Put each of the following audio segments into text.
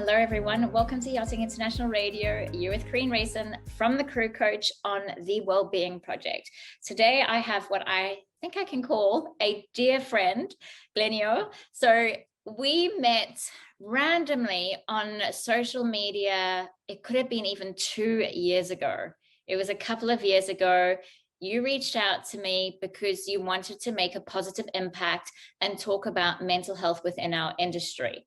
Hello everyone, welcome to Yachting International Radio. You're with Karine Rayson from the Crew Coach on the Wellbeing Project. Today I have what I think I can call a dear friend, Glenio. So we met randomly on social media. It could have been even 2 years ago. It was a couple of years ago. You reached out to me because you wanted to make a positive impact and talk about mental health within our industry.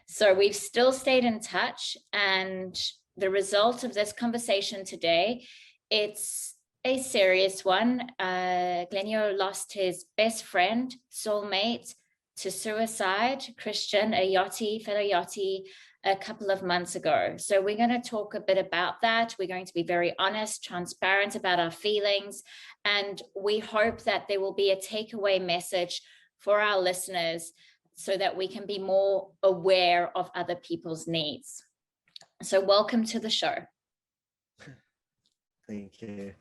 So we've still stayed in touch, and the result of this conversation today, it's a serious one. Glenio lost his best friend, soulmate, to suicide, Christian, a fellow yachty, a couple of months ago. So we're going to talk a bit about that. We're going to be very honest, transparent about our feelings, and we hope that there will be a takeaway message for our listeners so that we can be more aware of other people's needs. So welcome to the show. Thank you.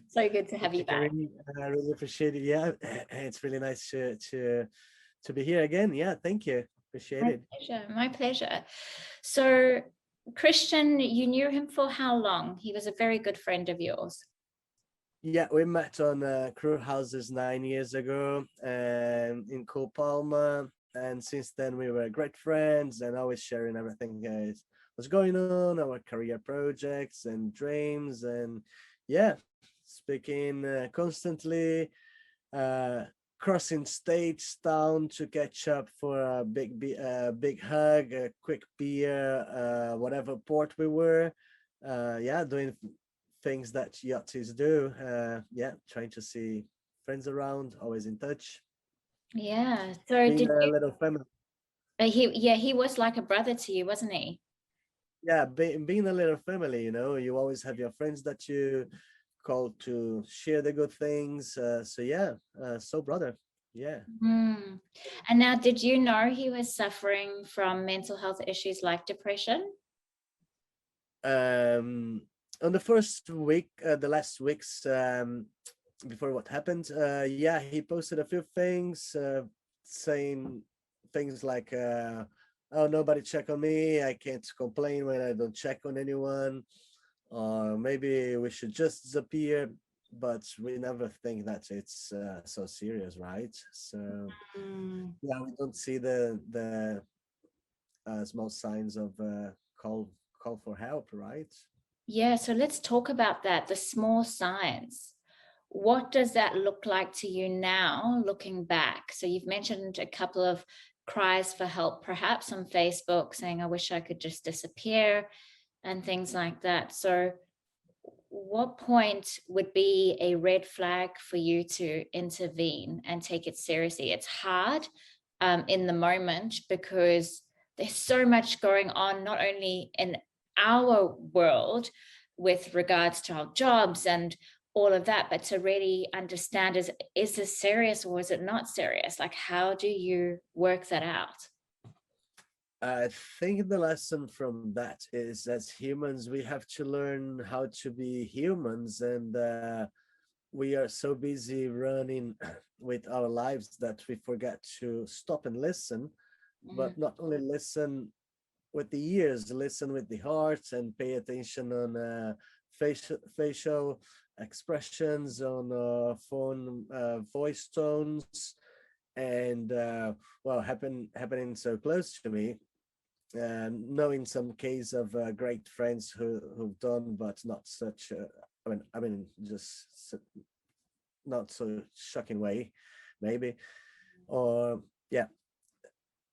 So good to have you back. I really appreciate it. Yeah, it's really nice to be here again. Yeah, thank you. Appreciate it. My pleasure. So Christian, you knew him for how long? He was a very good friend of yours. Yeah, we met on Crew Houses 9 years ago in Coal Palma, and since then we were great friends and always sharing everything was going on, our career projects and dreams, and yeah, speaking constantly, crossing states down to catch up for a big hug, a quick beer, whatever port we were, doing things that yachties do, trying to see friends around, always in touch. Yeah. So being a little family. He was like a brother to you, wasn't he? Yeah, being a little family, you always have your friends that you call to share the good things. So brother. Yeah. And now, did you know he was suffering from mental health issues like depression? On the first week, the last weeks before what happened, he posted a few things saying things like, oh, nobody check on me, I can't complain when I don't check on anyone, or maybe we should just disappear, but we never think that it's so serious, right? So we don't see the small signs of call for help, right? Yeah, so let's talk about that, the small signs. What does that look like to you now, looking back? So you've mentioned a couple of cries for help, perhaps on Facebook, saying, I wish I could just disappear and things like that. So what point would be a red flag for you to intervene and take it seriously? It's hard in the moment because there's so much going on, not only in our world with regards to our jobs and all of that, but to really understand, is this serious or is it not serious? Like, how do you work that out? I think the lesson from that is, as humans, we have to learn how to be humans, and we are so busy running with our lives that we forget to stop and listen, but not only listen with the ears, listen with the heart, and pay attention on facial expressions, on phone voice tones, and happening so close to me. Knowing some case of great friends who've done, but not such just not so shocking way, maybe. Or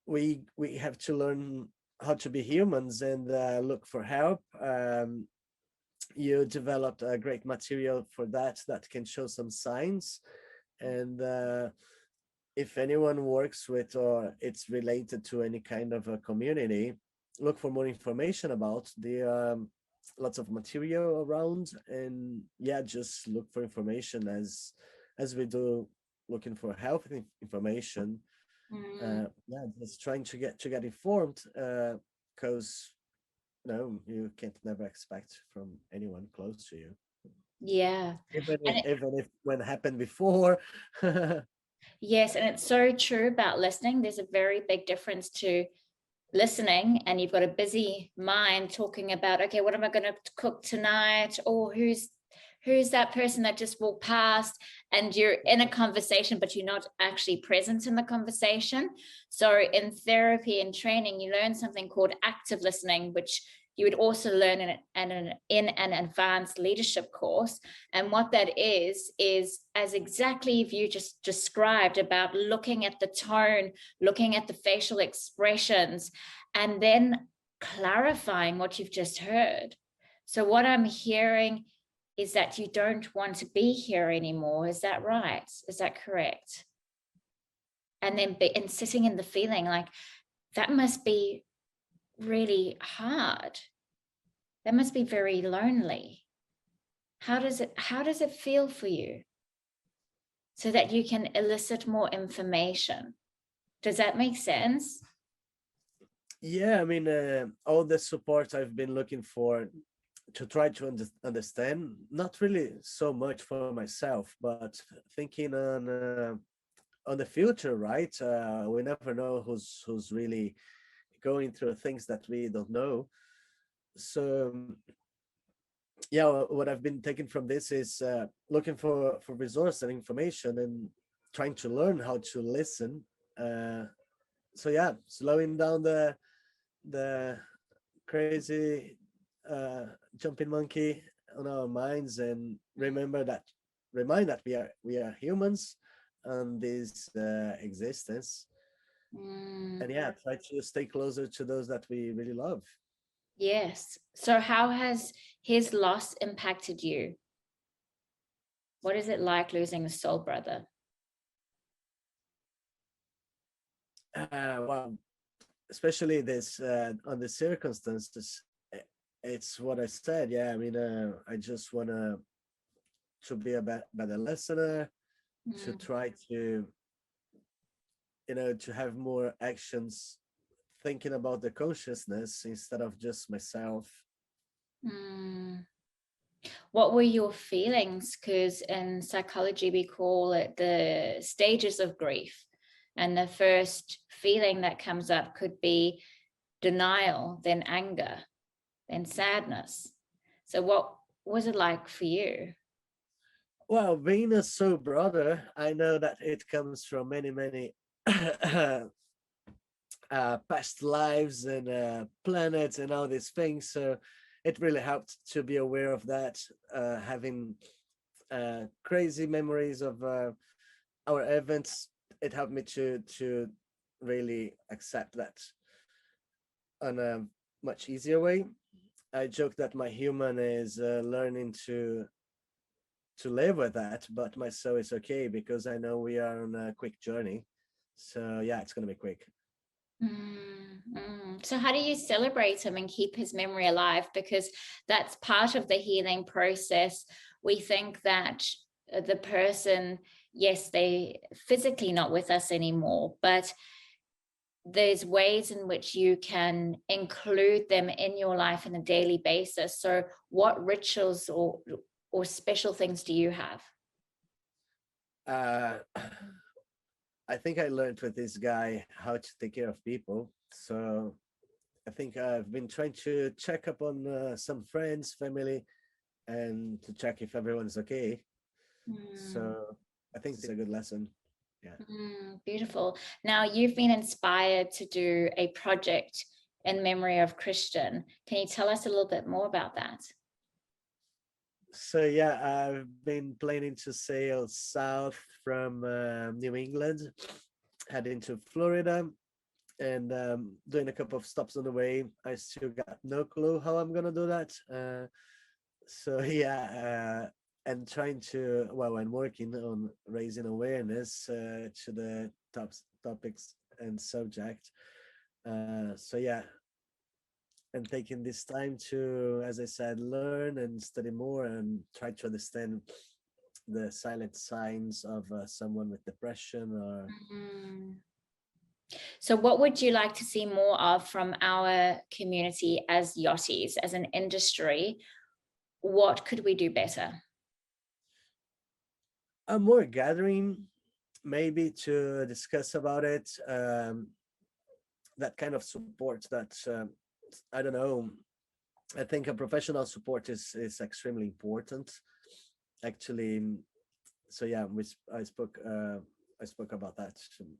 we have to learn how to be humans and look for help. You developed a great material for that can show some signs, and if anyone works with or it's related to any kind of a community, look for more information about. There are lots of material around, and just look for information as we do looking for health information. Just trying to get informed, because you can't never expect from anyone close to you. Yeah. Even if when happened before. Yes, and it's so true about listening. There's a very big difference to listening and you've got a busy mind talking about, okay, what am I going to cook tonight? Or who's that person that just walked past, and you're in a conversation but you're not actually present in the conversation. So in therapy and training, you learn something called active listening, which you would also learn in an advanced leadership course. And what that is as exactly you just described, about looking at the tone, looking at the facial expressions, and then clarifying what you've just heard. So what I'm hearing is that you don't want to be here anymore. Is that right? Is that correct? And then and sitting in the feeling, like, that must be really hard. That must be very lonely. How does it feel for you? So that you can elicit more information. Does that make sense? Yeah, I mean, all the support I've been looking for to try to understand, not really so much for myself, but thinking on the future, right? We never know who's really going through things that we don't know. So yeah, what I've been taking from this is looking for resource and information and trying to learn how to listen. Uh, so yeah, slowing down the crazy uh, jumping monkey on our minds, and remind that we are humans on this existence. And yeah, try to stay closer to those that we really love. Yes. So how has his loss impacted you? What is it like losing a soul brother? Well, especially this on the circumstances, it's what I said. Yeah, I mean, I just wanna to be a better listener, to try to to have more actions thinking about the consciousness instead of just myself. Mm. What were your feelings? Because in psychology, we call it the stages of grief. And the first feeling that comes up could be denial, then anger, then sadness. So what was it like for you? Well, being a soul brother, I know that it comes from many past lives and planets and all these things. So it really helped to be aware of that, having crazy memories of our events. It helped me to really accept that on a much easier way. I joke that my human is learning to live with that, but my soul is okay because I know we are on a quick journey. So yeah, it's gonna be quick. So how do you celebrate him and keep his memory alive? Because that's part of the healing process. We think that the person, yes, they physically not with us anymore, but there's ways in which you can include them in your life on a daily basis. So what rituals or special things do you have? Uh, I think I learned with this guy how to take care of people. So I think I've been trying to check up on some friends, family, and to check if everyone's okay. So I think it's a good lesson. Yeah. Beautiful. Now you've been inspired to do a project in memory of Christian. Can you tell us a little bit more about that? So yeah, I've been planning to sail south from New England, heading to Florida, and doing a couple of stops on the way. I still got no clue how I'm gonna do that. So yeah, and trying to and working on raising awareness to the topics and subject. So yeah, and taking this time to, as I said, learn and study more and try to understand the silent signs of someone with depression or So what would you like to see more of from our community as yachties, as an industry? What could we do better? a more gathering, maybe to discuss about it. that kind of support that I don't know. I think a professional support is extremely important. Actually, so yeah, I spoke about that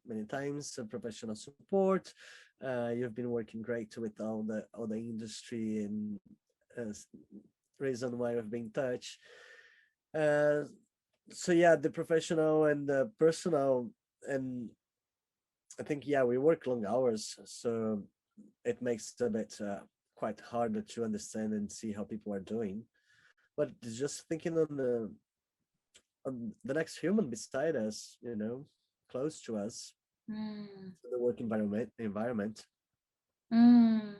many times. Professional support. You've been working great with all the industry and uh, reason why we've been in touch. Uh, so yeah, the professional and the personal, and I think yeah, we work long hours, so it makes it a bit quite harder to understand and see how people are doing. But just thinking on the next human beside us, you know, close to us, Mm. the work environment. Mm.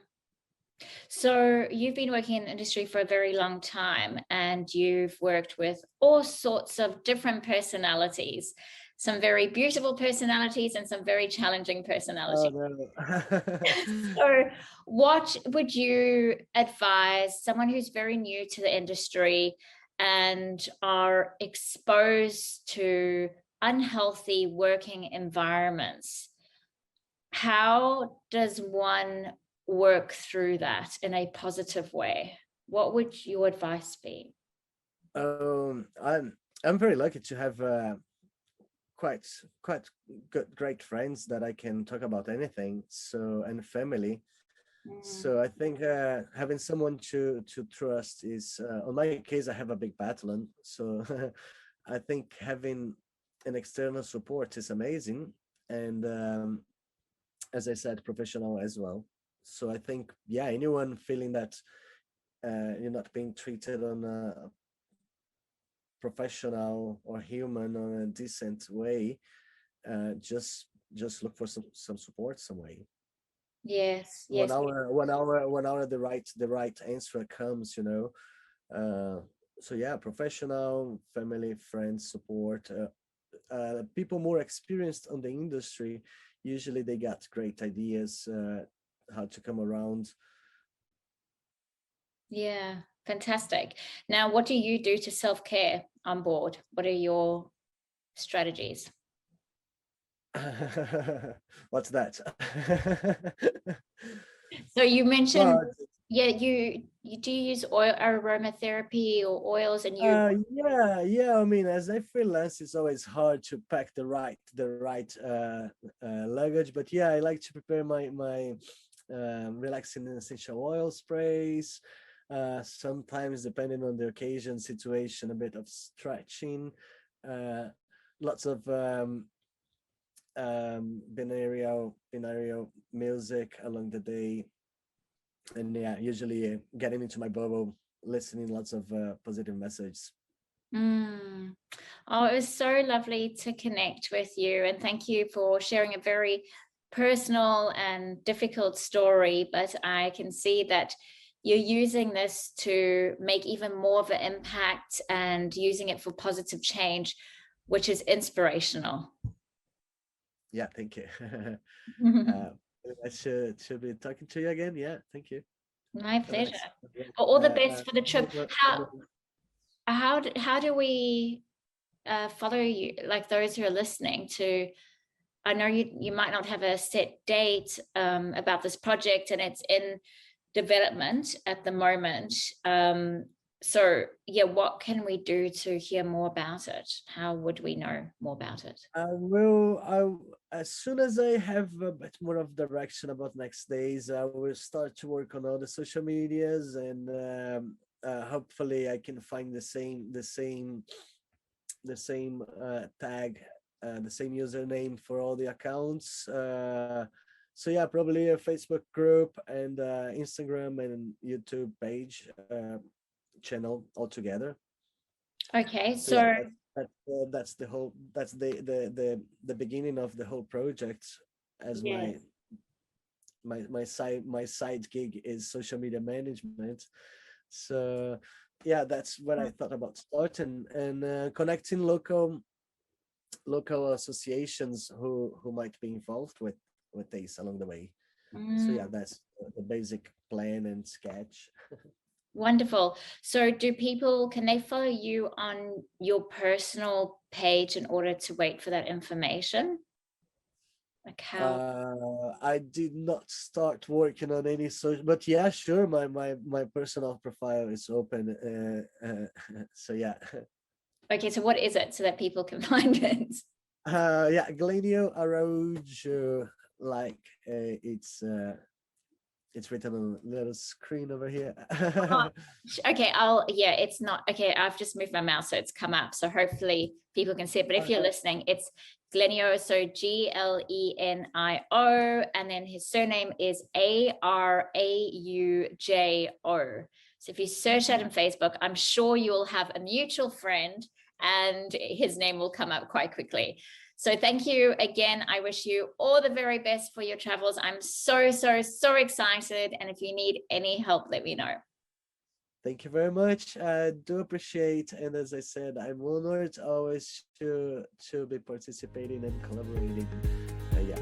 So you've been working in the industry for a very long time, and you've worked with all sorts of different personalities, some very beautiful personalities and some very challenging Oh personalities. no. So what would you advise someone who's very new to the industry and are exposed to unhealthy working environments? How does one work through that in a positive way? What would your advice be? I'm very lucky to have quite quite good great friends that I can talk about anything. So and family. Mm. So I think having someone to trust is, on my case, I have a big battalion. So I think having an external support is amazing, and as I said, professional as well. So I think yeah, anyone feeling that you're not being treated on a professional or human or a decent way, just look for some support some way. Yes, one yes. hour one hour 1 hour the right answer comes, you know. So yeah, professional, family, friends, support, people more experienced on the industry, usually they got great ideas how to come around. Yeah, fantastic. Now, what do you do to self-care on board? What are your strategies? What's that? So you mentioned, Well, yeah, you do use oil aromatherapy or oils, and you, yeah. I mean, as a freelance, it's always hard to pack the right luggage. But yeah, I like to prepare my relaxing essential oil sprays. Sometimes, depending on the occasion, situation, a bit of stretching. Uh, Lots of binaural music along the day, and yeah, usually getting into my bubble, listening lots of positive messages. mm. Oh, it was so lovely to connect with you, and thank you for sharing a very personal and difficult story, but I can see that you're using this to make even more of an impact and using it for positive change, which is inspirational. Yeah, thank you. uh, I should be talking to you again. Yeah, thank you. My Have a pleasure. nice, All the best for the trip. have How do we follow you, like those who are listening to, I know you might not have a set date about this project, and it's in development at the moment. So yeah, what can we do to hear more about it? How would we know more about it? as soon as I have a bit more of direction about next days, I will start to work on all the social medias, and hopefully I can find the same tag, the same username for all the accounts. So yeah, probably a Facebook group and Instagram and YouTube page, channel all together. Okay, So yeah, so that's the whole that's the beginning of the whole project. As yes. my side gig is social media management. So yeah, that's what I thought about starting, and connecting local associations who might be involved with this along the way. So Mm, yeah, that's the basic plan and sketch. wonderful. So can they follow you on your personal page in order to wait for that information? account. I did not start working on any social, but yeah, sure. My personal profile is open. So yeah. Okay, so what is it so that people can find it? Yeah, Glenio Araujo, like it's written on a little screen over here. Oh, okay, yeah, it's not, okay, I've just moved my mouse so it's come up. So hopefully people can see it. But if you're listening, it's Glenio, so Glenio, and then his surname is Araujo. So if you search that in Facebook, I'm sure you'll have a mutual friend and his name will come up quite quickly. So thank you again. I wish you all the very best for your travels. I'm so, so, so excited. And if you need any help, let me know. Thank you very much. I do appreciate, and as I said, I'm honored always to be participating and collaborating. Yeah.